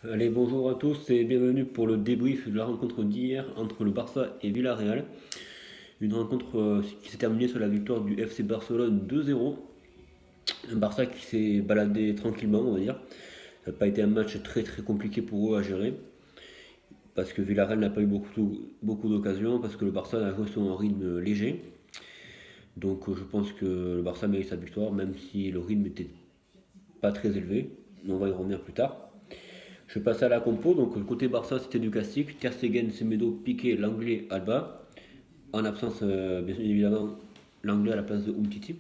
Allez, bonjour à tous et bienvenue pour le débrief de la rencontre d'hier entre le Barça et Villarreal. Une rencontre qui s'est terminée sur la victoire du FC Barcelone 2-0. Un Barça qui s'est baladé tranquillement, on va dire. Ça n'a pas été un match très très compliqué pour eux à gérer parce que Villarreal n'a pas eu beaucoup d'occasions, parce que le Barça a joué sur un rythme léger. Donc je pense que le Barça mérite sa victoire, même si le rythme n'était pas très élevé. On va y revenir plus tard. Je passe à la compo. Donc, côté Barça, c'était du classique. Ter Stegen, Semedo, Piqué, Langlais, Alba. En absence, bien évidemment, Langlais à la place de Umtiti.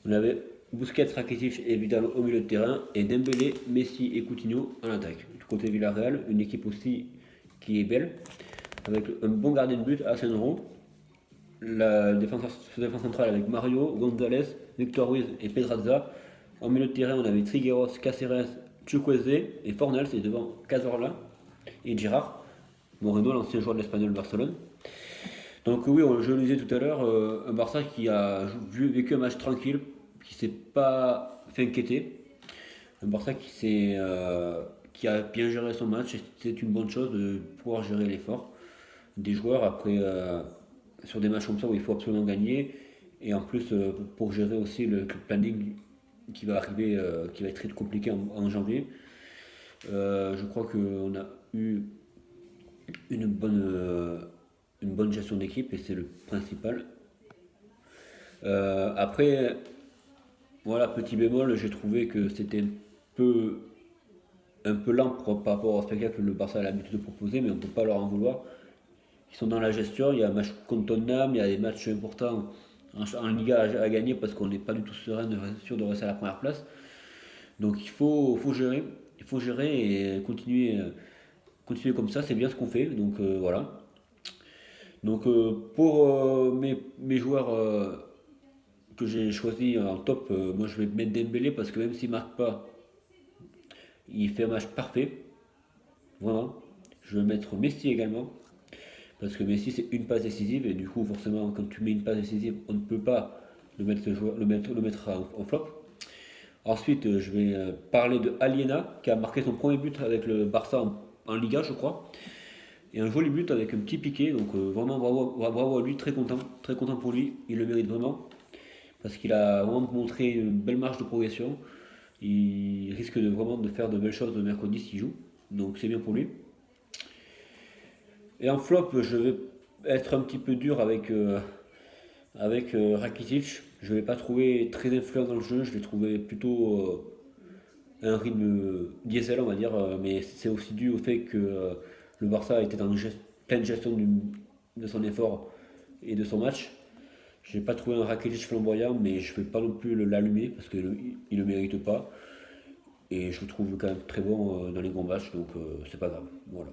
On avait Busquets, Rakitic et Vidal au milieu de terrain. Et Dembélé, Messi et Coutinho en attaque. Du côté Villarreal, une équipe aussi qui est belle. Avec un bon gardien de but, Asenro. La défense centrale avec Mario, González, Victor Ruiz et Pedraza. En milieu de terrain, on avait Trigueros, Caceres, Chukwueze et Fornals, et devant Cazorla et Girard. Moreno, l'ancien joueur de l'Espagnol Barcelone. Donc oui, je le disais tout à l'heure, un Barça qui a vécu un match tranquille, qui s'est pas fait inquiéter. Un Barça qui a bien géré son match, et c'est une bonne chose de pouvoir gérer l'effort des joueurs après sur des matchs comme ça où il faut absolument gagner, et en plus pour gérer aussi le planning qui va arriver, qui va être très compliqué en janvier. Je crois qu'on a eu une bonne, euh, une bonne gestion d'équipe et c'est le principal. Après, voilà, petit bémol, j'ai trouvé que c'était peu, un peu lent par rapport au spectacle que le Barça a l'habitude de proposer, mais on ne peut pas leur en vouloir. Ils sont dans la gestion, il y a un match contre Tottenham, il y a des matchs importants en Liga à gagner parce qu'on n'est pas du tout serein, sûr de rester à la première place. Donc il faut gérer et continuer comme ça, c'est bien ce qu'on fait. Donc voilà. Donc pour mes joueurs que j'ai choisis en top, moi je vais mettre Dembélé parce que même s'il marque pas, il fait un match parfait, vraiment. Je vais mettre Messi également parce que Messi c'est une passe décisive et du coup forcément quand tu mets une passe décisive, on ne peut pas le mettre en flop. Ensuite, je vais parler de Aliena qui a marqué son premier but avec le Barça en Liga, je crois. Et un joli but avec un petit piqué, donc vraiment bravo à lui, très content pour lui, il le mérite vraiment, parce qu'il a vraiment montré une belle marge de progression, il risque vraiment de faire de belles choses le mercredi s'il joue, donc c'est bien pour lui. Et en flop, je vais être un petit peu dur avec Rakitic, je ne l'ai pas trouvé très influent dans le jeu, je l'ai trouvé plutôt un rythme diesel, on va dire, mais c'est aussi dû au fait que le Barça était dans une pleine gestion de son effort et de son match. J'ai pas trouvé un Rakitic flamboyant, mais je ne vais pas non plus l'allumer parce qu'il ne le mérite pas. Et je le trouve quand même très bon dans les grands matchs, donc c'est pas grave. Voilà.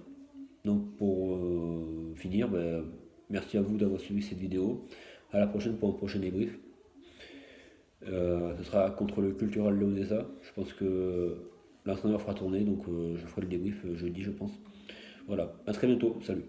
Donc pour finir, ben, merci à vous d'avoir suivi cette vidéo. À la prochaine pour un prochain débrief. Ce sera contre le Cultural Leonesa. Je pense que l'entraîneur fera tourner, donc je ferai le débrief jeudi, je pense. Voilà, à très bientôt, salut.